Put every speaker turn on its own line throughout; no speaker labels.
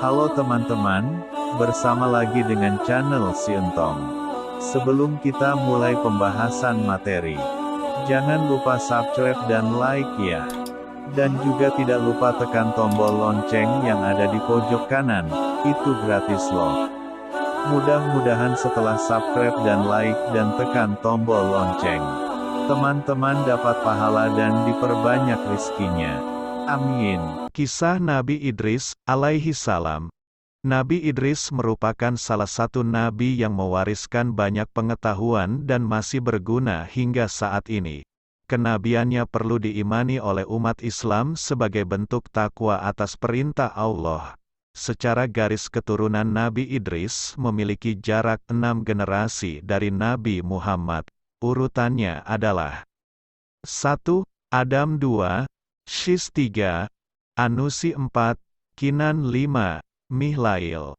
Halo teman-teman, bersama lagi dengan channel Si Entong. Sebelum kita mulai pembahasan materi, jangan lupa subscribe dan like ya. Dan juga tidak lupa tekan tombol lonceng yang ada di pojok kanan, itu gratis loh. Mudah-mudahan setelah subscribe dan like dan tekan tombol lonceng, teman-teman dapat pahala dan diperbanyak rizkinya. Amin.
Kisah Nabi Idris, alaihi salam. Nabi Idris merupakan salah satu nabi yang mewariskan banyak pengetahuan dan masih berguna hingga saat ini. Kenabiannya perlu diimani oleh umat Islam sebagai bentuk takwa atas perintah Allah. Secara garis keturunan Nabi Idris memiliki jarak 6 generasi dari Nabi Muhammad. Urutannya adalah 1. Adam 2, Syis 3, Anusi 4, Kinan 5, Mihlail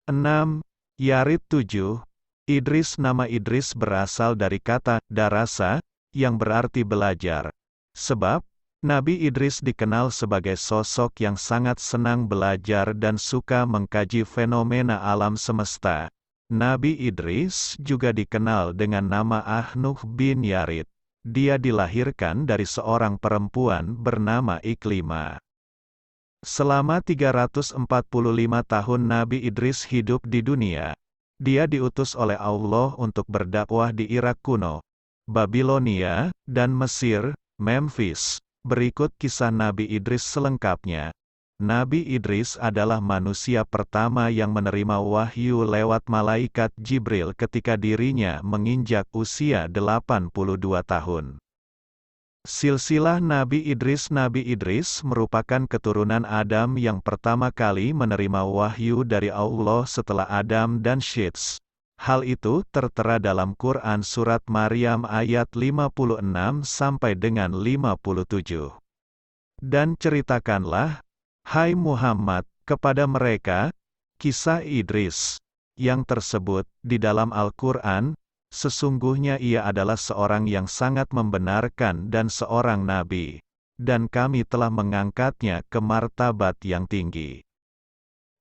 6, Yarid 7, Idris. Nama Idris berasal dari kata darasa, yang berarti belajar. Sebab, Nabi Idris dikenal sebagai sosok yang sangat senang belajar dan suka mengkaji fenomena alam semesta. Nabi Idris juga dikenal dengan nama Ahnuh bin Yarid. Dia dilahirkan dari seorang perempuan bernama Iklimah. Selama 345 tahun Nabi Idris hidup di dunia. Dia diutus oleh Allah untuk berdakwah di Irak kuno, Babilonia, dan Mesir, Memphis. Berikut kisah Nabi Idris selengkapnya. Nabi Idris adalah manusia pertama yang menerima wahyu lewat malaikat Jibril ketika dirinya menginjak usia 82 tahun. Silsilah Nabi Idris. Nabi Idris merupakan keturunan Adam yang pertama kali menerima wahyu dari Allah setelah Adam dan Syits. Hal itu tertera dalam Quran Surat Maryam ayat 56 sampai dengan 57. Dan ceritakanlah, hai Muhammad, kepada mereka, kisah Idris, yang tersebut di dalam Al-Quran. Sesungguhnya ia adalah seorang yang sangat membenarkan dan seorang nabi, dan kami telah mengangkatnya ke martabat yang tinggi.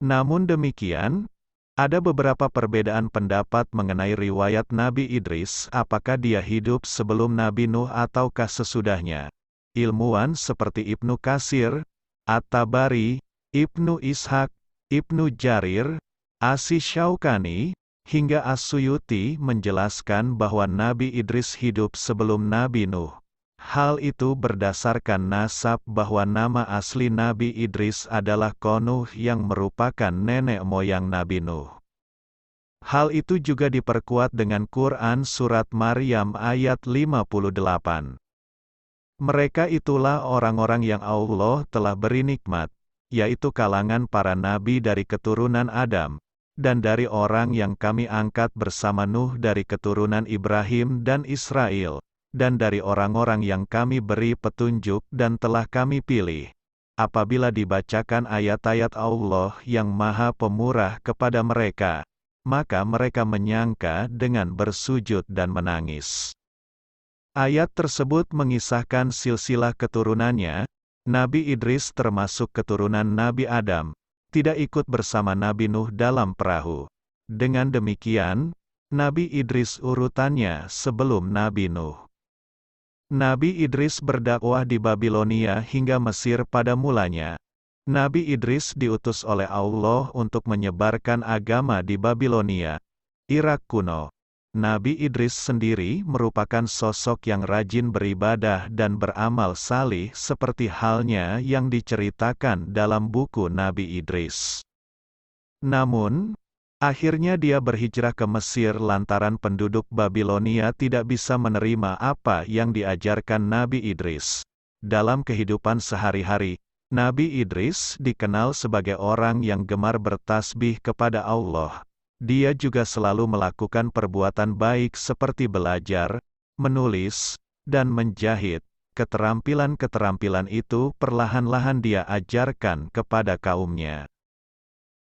Namun demikian, ada beberapa perbedaan pendapat mengenai riwayat Nabi Idris, apakah dia hidup sebelum Nabi Nuh ataukah sesudahnya. Ilmuwan seperti Ibnu Katsir, At-Tabari, Ibnu Ishaq, Ibnu Jarir, Asy-Syaukani, hingga As-Suyuti menjelaskan bahwa Nabi Idris hidup sebelum Nabi Nuh. Hal itu berdasarkan nasab bahwa nama asli Nabi Idris adalah Konuh yang merupakan nenek moyang Nabi Nuh. Hal itu juga diperkuat dengan Quran Surat Maryam ayat 58. Mereka itulah orang-orang yang Allah telah beri nikmat, yaitu kalangan para nabi dari keturunan Adam, dan dari orang yang kami angkat bersama Nuh dari keturunan Ibrahim dan Israel, dan dari orang-orang yang kami beri petunjuk dan telah kami pilih. Apabila dibacakan ayat-ayat Allah yang Maha Pemurah kepada mereka, maka mereka menyangka dengan bersujud dan menangis. Ayat tersebut mengisahkan silsilah keturunannya. Nabi Idris termasuk keturunan Nabi Adam, tidak ikut bersama Nabi Nuh dalam perahu. Dengan demikian, Nabi Idris urutannya sebelum Nabi Nuh. Nabi Idris berdakwah di Babilonia hingga Mesir pada mulanya. Nabi Idris diutus oleh Allah untuk menyebarkan agama di Babilonia, Irak kuno. Nabi Idris sendiri merupakan sosok yang rajin beribadah dan beramal salih seperti halnya yang diceritakan dalam buku Nabi Idris. Namun, akhirnya dia berhijrah ke Mesir lantaran penduduk Babilonia tidak bisa menerima apa yang diajarkan Nabi Idris. Dalam kehidupan sehari-hari, Nabi Idris dikenal sebagai orang yang gemar bertasbih kepada Allah. Dia juga selalu melakukan perbuatan baik seperti belajar, menulis, dan menjahit. Keterampilan-keterampilan itu perlahan-lahan dia ajarkan kepada kaumnya.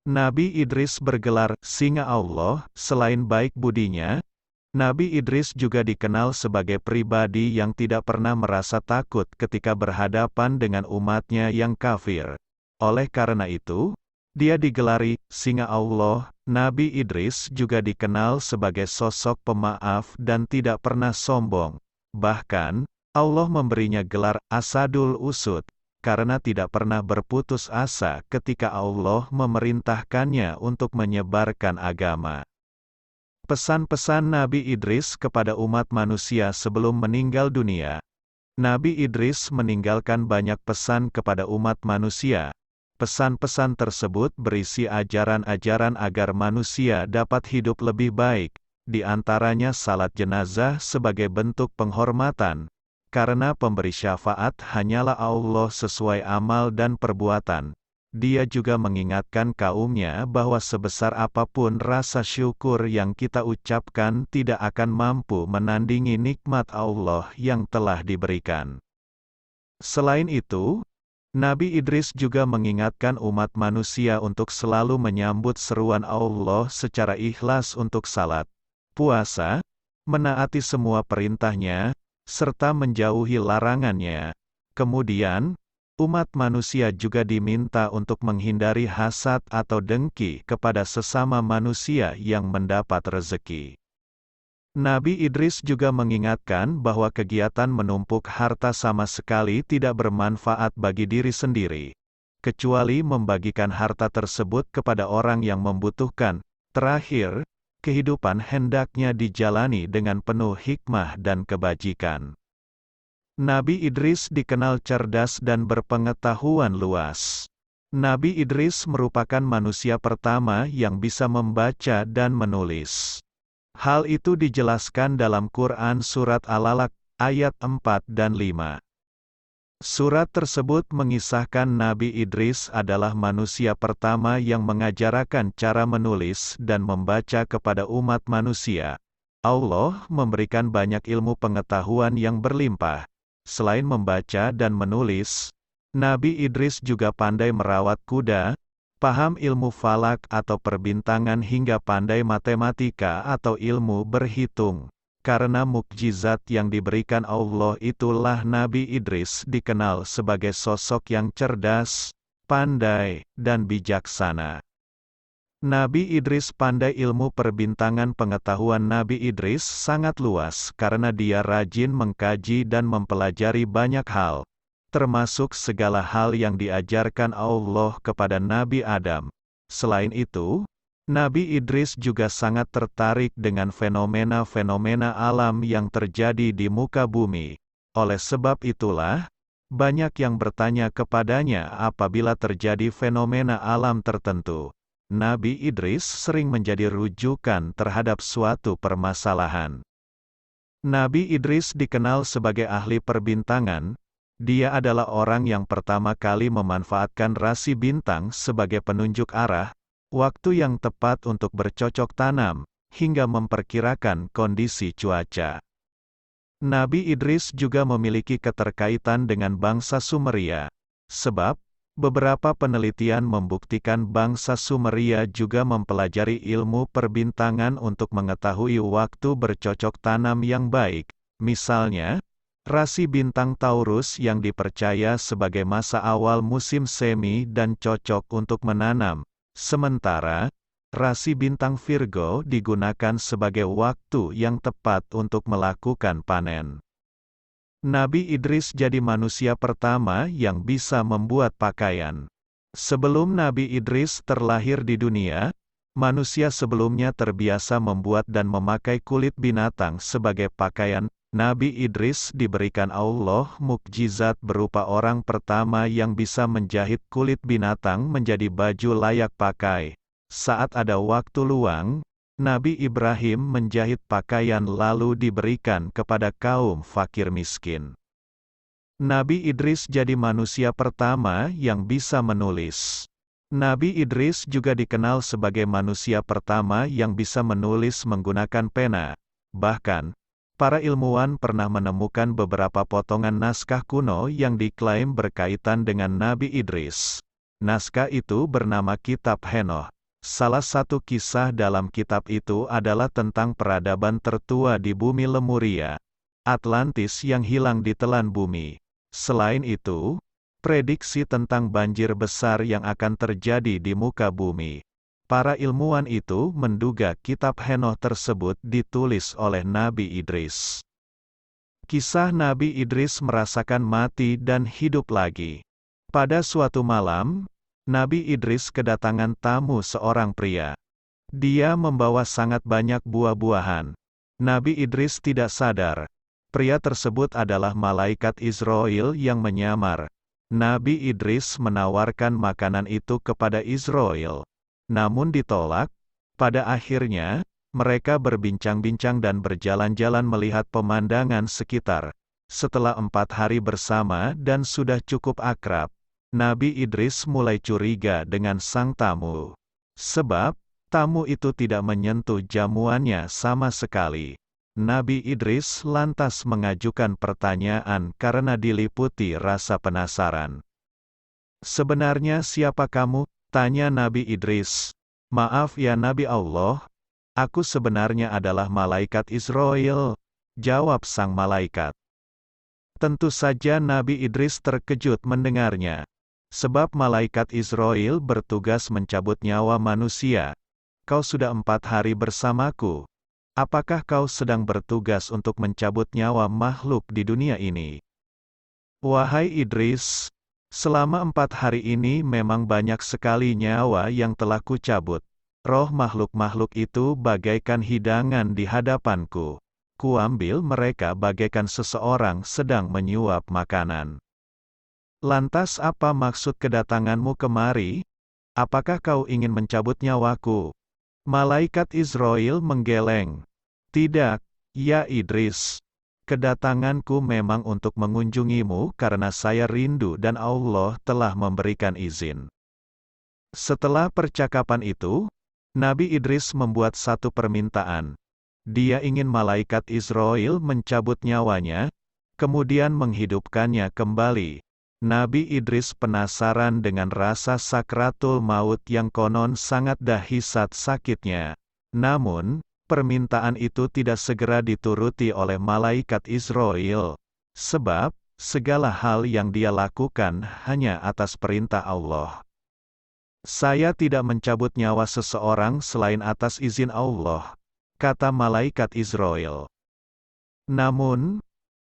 Nabi Idris bergelar singa Allah. Selain baik budinya, Nabi Idris juga dikenal sebagai pribadi yang tidak pernah merasa takut ketika berhadapan dengan umatnya yang kafir. Oleh karena itu, Dia digelari singa Allah. Nabi Idris juga dikenal sebagai sosok pemaaf dan tidak pernah sombong. Bahkan, Allah memberinya gelar Asadul Usud, karena tidak pernah berputus asa ketika Allah memerintahkannya untuk menyebarkan agama. Pesan-pesan Nabi Idris kepada umat manusia sebelum meninggal dunia. Nabi Idris meninggalkan banyak pesan kepada umat manusia. Pesan-pesan tersebut berisi ajaran-ajaran agar manusia dapat hidup lebih baik, di antaranya salat jenazah sebagai bentuk penghormatan, karena pemberi syafaat hanyalah Allah sesuai amal dan perbuatan. Dia juga mengingatkan kaumnya bahwa sebesar apapun rasa syukur yang kita ucapkan tidak akan mampu menandingi nikmat Allah yang telah diberikan. Selain itu, Nabi Idris juga mengingatkan umat manusia untuk selalu menyambut seruan Allah secara ikhlas untuk salat, puasa, menaati semua perintahnya, serta menjauhi larangannya. Kemudian, umat manusia juga diminta untuk menghindari hasad atau dengki kepada sesama manusia yang mendapat rezeki. Nabi Idris juga mengingatkan bahwa kegiatan menumpuk harta sama sekali tidak bermanfaat bagi diri sendiri, kecuali membagikan harta tersebut kepada orang yang membutuhkan. Terakhir, kehidupan hendaknya dijalani dengan penuh hikmah dan kebajikan. Nabi Idris dikenal cerdas dan berpengetahuan luas. Nabi Idris merupakan manusia pertama yang bisa membaca dan menulis. Hal itu dijelaskan dalam Quran Surat Al-Alaq, ayat 4 dan 5. Surat tersebut mengisahkan Nabi Idris adalah manusia pertama yang mengajarkan cara menulis dan membaca kepada umat manusia. Allah memberikan banyak ilmu pengetahuan yang berlimpah. Selain membaca dan menulis, Nabi Idris juga pandai merawat kuda, paham ilmu falak atau perbintangan hingga pandai matematika atau ilmu berhitung. Karena mukjizat yang diberikan Allah itulah Nabi Idris dikenal sebagai sosok yang cerdas, pandai, dan bijaksana. Nabi Idris pandai ilmu perbintangan. Pengetahuan Nabi Idris sangat luas karena dia rajin mengkaji dan mempelajari banyak hal, termasuk segala hal yang diajarkan Allah kepada Nabi Adam. Selain itu, Nabi Idris juga sangat tertarik dengan fenomena-fenomena alam yang terjadi di muka bumi. Oleh sebab itulah, banyak yang bertanya kepadanya apabila terjadi fenomena alam tertentu. Nabi Idris sering menjadi rujukan terhadap suatu permasalahan. Nabi Idris dikenal sebagai ahli perbintangan. Dia adalah orang yang pertama kali memanfaatkan rasi bintang sebagai penunjuk arah, waktu yang tepat untuk bercocok tanam, hingga memperkirakan kondisi cuaca. Nabi Idris juga memiliki keterkaitan dengan bangsa Sumeria, sebab beberapa penelitian membuktikan bangsa Sumeria juga mempelajari ilmu perbintangan untuk mengetahui waktu bercocok tanam yang baik. Misalnya, rasi bintang Taurus yang dipercaya sebagai masa awal musim semi dan cocok untuk menanam, sementara rasi bintang Virgo digunakan sebagai waktu yang tepat untuk melakukan panen. Nabi Idris jadi manusia pertama yang bisa membuat pakaian. Sebelum Nabi Idris terlahir di dunia, manusia sebelumnya terbiasa membuat dan memakai kulit binatang sebagai pakaian. Nabi Idris diberikan Allah mukjizat berupa orang pertama yang bisa menjahit kulit binatang menjadi baju layak pakai. Saat ada waktu luang, Nabi Ibrahim menjahit pakaian lalu diberikan kepada kaum fakir miskin. Nabi Idris jadi manusia pertama yang bisa menulis. Nabi Idris juga dikenal sebagai manusia pertama yang bisa menulis menggunakan pena. Bahkan, para ilmuwan pernah menemukan beberapa potongan naskah kuno yang diklaim berkaitan dengan Nabi Idris. Naskah itu bernama Kitab Henoh. Salah satu kisah dalam kitab itu adalah tentang peradaban tertua di bumi Lemuria, Atlantis yang hilang di telan bumi. Selain itu, prediksi tentang banjir besar yang akan terjadi di muka bumi. Para ilmuwan itu menduga kitab Henoh tersebut ditulis oleh Nabi Idris. Kisah Nabi Idris merasakan mati dan hidup lagi. Pada suatu malam, Nabi Idris kedatangan tamu seorang pria. Dia membawa sangat banyak buah-buahan. Nabi Idris tidak sadar. Pria tersebut adalah malaikat Israel yang menyamar. Nabi Idris menawarkan makanan itu kepada Israel. Namun ditolak. Pada akhirnya, mereka berbincang-bincang dan berjalan-jalan melihat pemandangan sekitar. Setelah 4 hari bersama dan sudah cukup akrab, Nabi Idris mulai curiga dengan sang tamu. Sebab, tamu itu tidak menyentuh jamuannya sama sekali. Nabi Idris lantas mengajukan pertanyaan karena diliputi rasa penasaran. "Sebenarnya siapa kamu?" tanya Nabi Idris. "Maaf ya Nabi Allah, aku sebenarnya adalah malaikat Israel," jawab sang malaikat. Tentu saja Nabi Idris terkejut mendengarnya. Sebab malaikat Israel bertugas mencabut nyawa manusia. "Kau sudah 4 hari bersamaku. Apakah kau sedang bertugas untuk mencabut nyawa makhluk di dunia ini?" "Wahai Idris, selama 4 hari ini memang banyak sekali nyawa yang telah kucabut. Roh makhluk-makhluk itu bagaikan hidangan di hadapanku. Kuambil mereka bagaikan seseorang sedang menyuap makanan." "Lantas apa maksud kedatanganmu kemari? Apakah kau ingin mencabut nyawaku?" Malaikat Israel menggeleng. "Tidak, ya Idris. Kedatanganku memang untuk mengunjungimu karena saya rindu dan Allah telah memberikan izin." Setelah percakapan itu, Nabi Idris membuat satu permintaan. Dia ingin malaikat Israel mencabut nyawanya, kemudian menghidupkannya kembali. Nabi Idris penasaran dengan rasa sakratul maut yang konon sangat dahsyat sakitnya. Namun, permintaan itu tidak segera dituruti oleh malaikat Israel. Sebab, segala hal yang dia lakukan hanya atas perintah Allah. "Saya tidak mencabut nyawa seseorang selain atas izin Allah," kata malaikat Israel. Namun,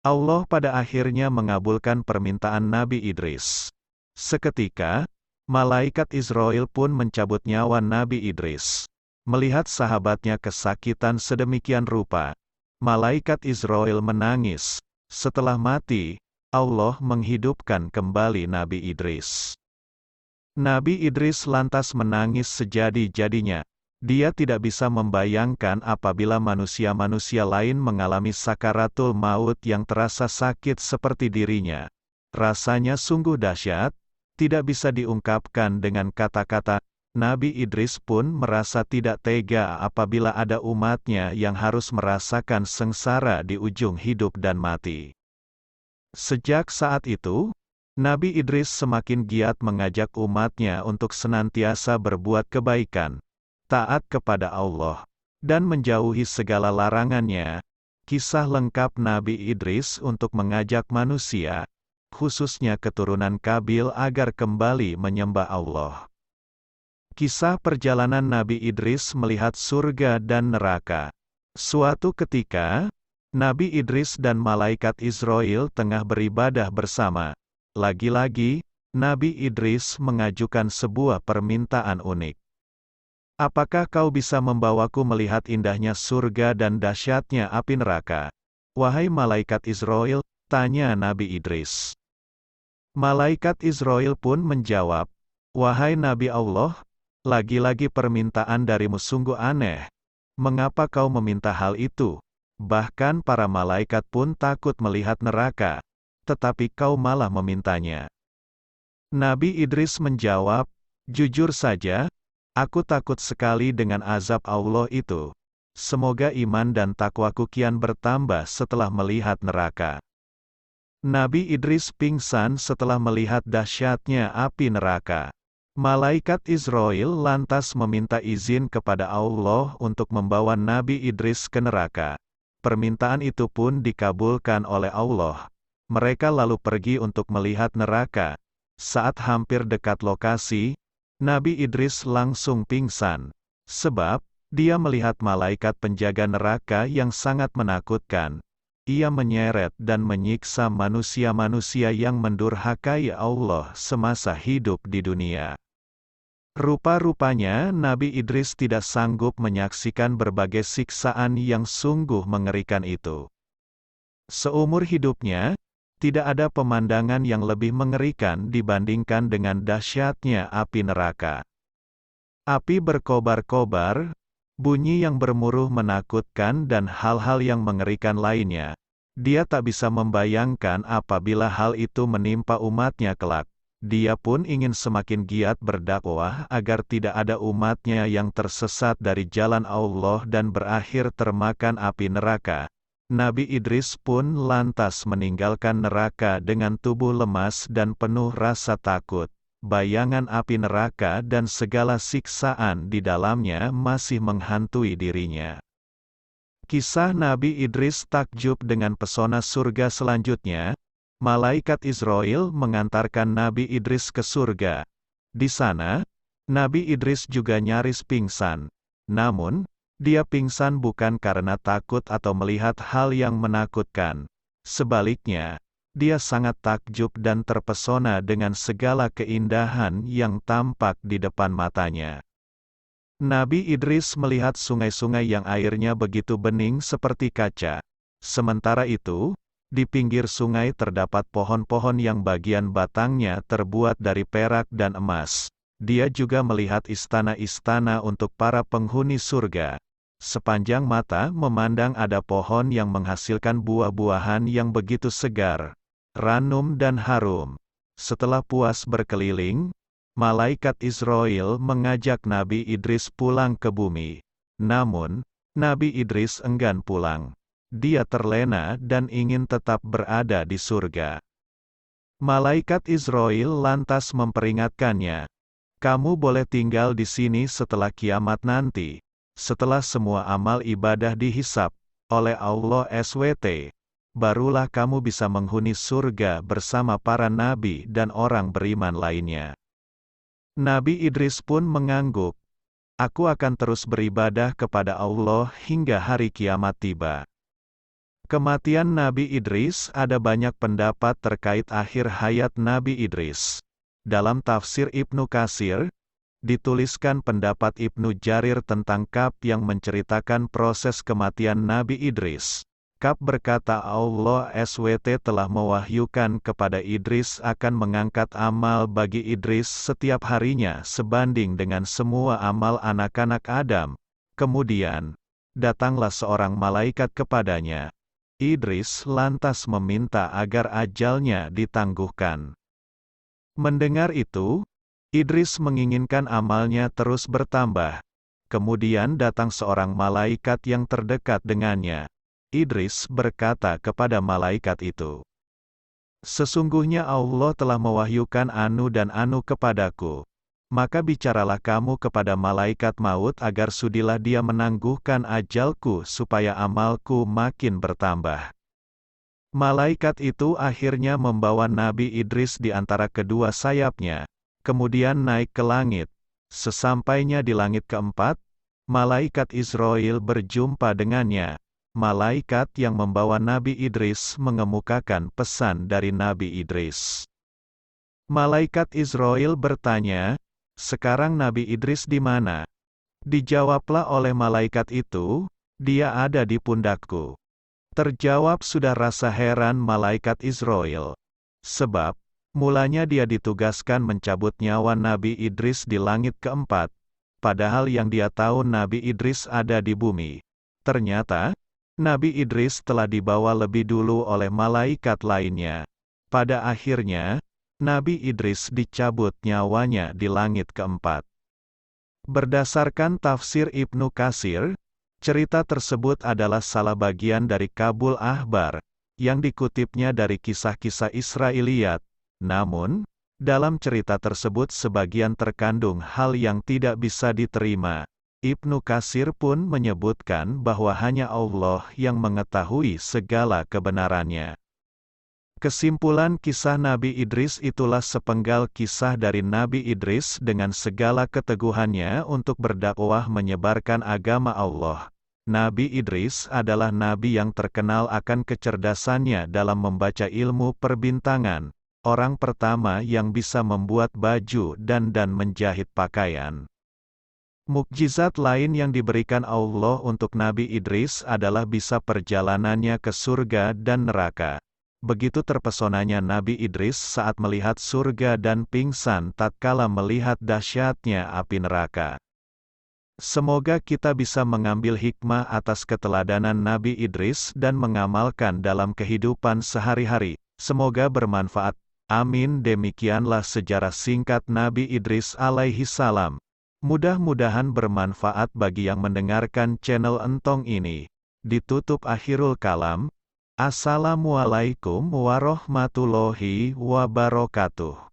Allah pada akhirnya mengabulkan permintaan Nabi Idris. Seketika, malaikat Israel pun mencabut nyawa Nabi Idris. Melihat sahabatnya kesakitan sedemikian rupa, malaikat Israel menangis. Setelah mati, Allah menghidupkan kembali Nabi Idris. Nabi Idris lantas menangis sejadi-jadinya. Dia tidak bisa membayangkan apabila manusia-manusia lain mengalami sakaratul maut yang terasa sakit seperti dirinya. Rasanya sungguh dahsyat, tidak bisa diungkapkan dengan kata-kata. Nabi Idris pun merasa tidak tega apabila ada umatnya yang harus merasakan sengsara di ujung hidup dan mati. Sejak saat itu, Nabi Idris semakin giat mengajak umatnya untuk senantiasa berbuat kebaikan, taat kepada Allah, dan menjauhi segala larangannya. Kisah lengkap Nabi Idris untuk mengajak manusia, khususnya keturunan Kabil agar kembali menyembah Allah. Kisah perjalanan Nabi Idris melihat surga dan neraka. Suatu ketika, Nabi Idris dan malaikat Israel tengah beribadah bersama. Lagi-lagi, Nabi Idris mengajukan sebuah permintaan unik. "Apakah kau bisa membawaku melihat indahnya surga dan dahsyatnya api neraka?" "Wahai malaikat Israel," tanya Nabi Idris. Malaikat Israel pun menjawab, "Wahai Nabi Allah, lagi-lagi permintaan darimu sungguh aneh. Mengapa kau meminta hal itu? Bahkan para malaikat pun takut melihat neraka, tetapi kau malah memintanya." Nabi Idris menjawab, "Jujur saja, aku takut sekali dengan azab Allah itu. Semoga iman dan takwaku kian bertambah setelah melihat neraka." Nabi Idris pingsan setelah melihat dahsyatnya api neraka. Malaikat Israel lantas meminta izin kepada Allah untuk membawa Nabi Idris ke neraka. Permintaan itu pun dikabulkan oleh Allah. Mereka lalu pergi untuk melihat neraka. Saat hampir dekat lokasi, Nabi Idris langsung pingsan, sebab dia melihat malaikat penjaga neraka yang sangat menakutkan. Ia menyeret dan menyiksa manusia-manusia yang mendurhakai Allah semasa hidup di dunia. Rupa-rupanya Nabi Idris tidak sanggup menyaksikan berbagai siksaan yang sungguh mengerikan itu. Seumur hidupnya, tidak ada pemandangan yang lebih mengerikan dibandingkan dengan dahsyatnya api neraka. Api berkobar-kobar, bunyi yang bermuruh menakutkan dan hal-hal yang mengerikan lainnya. Dia tak bisa membayangkan apabila hal itu menimpa umatnya kelak. Dia pun ingin semakin giat berdakwah agar tidak ada umatnya yang tersesat dari jalan Allah dan berakhir termakan api neraka. Nabi Idris pun lantas meninggalkan neraka dengan tubuh lemas dan penuh rasa takut. Bayangan api neraka dan segala siksaan di dalamnya masih menghantui dirinya. Kisah Nabi Idris takjub dengan pesona surga selanjutnya. Malaikat Israel mengantarkan Nabi Idris ke surga. Di sana, Nabi Idris juga nyaris pingsan. Namun, dia pingsan bukan karena takut atau melihat hal yang menakutkan. Sebaliknya, dia sangat takjub dan terpesona dengan segala keindahan yang tampak di depan matanya. Nabi Idris melihat sungai-sungai yang airnya begitu bening seperti kaca. Sementara itu, di pinggir sungai terdapat pohon-pohon yang bagian batangnya terbuat dari perak dan emas. Dia juga melihat istana-istana untuk para penghuni surga. Sepanjang mata memandang ada pohon yang menghasilkan buah-buahan yang begitu segar, ranum dan harum. Setelah puas berkeliling, malaikat Israel mengajak Nabi Idris pulang ke bumi. Namun, Nabi Idris enggan pulang. Dia terlena dan ingin tetap berada di surga. Malaikat Israel lantas memperingatkannya, "Kamu boleh tinggal di sini setelah kiamat nanti, setelah semua amal ibadah dihisap oleh Allah SWT, barulah kamu bisa menghuni surga bersama para nabi dan orang beriman lainnya." Nabi Idris pun mengangguk, "Aku akan terus beribadah kepada Allah hingga hari kiamat tiba." Kematian Nabi Idris, ada banyak pendapat terkait akhir hayat Nabi Idris. Dalam tafsir Ibnu Katsir, dituliskan pendapat Ibnu Jarir tentang Ka'b yang menceritakan proses kematian Nabi Idris. Ka'b berkata Allah SWT telah mewahyukan kepada Idris akan mengangkat amal bagi Idris setiap harinya sebanding dengan semua amal anak-anak Adam. Kemudian, datanglah seorang malaikat kepadanya. Idris lantas meminta agar ajalnya ditangguhkan. Mendengar itu, Idris menginginkan amalnya terus bertambah. Kemudian datang seorang malaikat yang terdekat dengannya. Idris berkata kepada malaikat itu, "Sesungguhnya Allah telah mewahyukan anu dan anu kepadaku. Maka bicaralah kamu kepada malaikat maut agar sudilah dia menangguhkan ajalku supaya amalku makin bertambah." Malaikat itu akhirnya membawa Nabi Idris di antara kedua sayapnya, kemudian naik ke langit. Sesampainya di langit keempat, malaikat Israel berjumpa dengannya. Malaikat yang membawa Nabi Idris mengemukakan pesan dari Nabi Idris. Malaikat Israel bertanya, "Sekarang Nabi Idris di mana?" Dijawablah oleh malaikat itu, "Dia ada di pundakku." Terjawab sudah rasa heran malaikat Israel. Sebab, mulanya dia ditugaskan mencabut nyawa Nabi Idris di langit keempat, padahal yang dia tahu Nabi Idris ada di bumi. Ternyata, Nabi Idris telah dibawa lebih dulu oleh malaikat lainnya. Pada akhirnya, Nabi Idris dicabut nyawanya di langit keempat. Berdasarkan tafsir Ibnu Katsir, cerita tersebut adalah salah bagian dari Kabul Ahbar, yang dikutipnya dari kisah-kisah Israiliyat. Namun, dalam cerita tersebut sebagian terkandung hal yang tidak bisa diterima. Ibnu Katsir pun menyebutkan bahwa hanya Allah yang mengetahui segala kebenarannya. Kesimpulan kisah Nabi Idris itulah sepenggal kisah dari Nabi Idris dengan segala keteguhannya untuk berdakwah menyebarkan agama Allah. Nabi Idris adalah nabi yang terkenal akan kecerdasannya dalam membaca ilmu perbintangan, orang pertama yang bisa membuat baju dan menjahit pakaian. Mukjizat lain yang diberikan Allah untuk Nabi Idris adalah bisa perjalanannya ke surga dan neraka. Begitu terpesonanya Nabi Idris saat melihat surga dan pingsan tatkala melihat dahsyatnya api neraka. Semoga kita bisa mengambil hikmah atas keteladanan Nabi Idris dan mengamalkan dalam kehidupan sehari-hari. Semoga bermanfaat. Amin. Demikianlah sejarah singkat Nabi Idris alaihi salam. Mudah-mudahan bermanfaat bagi yang mendengarkan channel Entong ini. Ditutup akhirul kalam. Assalamualaikum warahmatullahi wabarakatuh.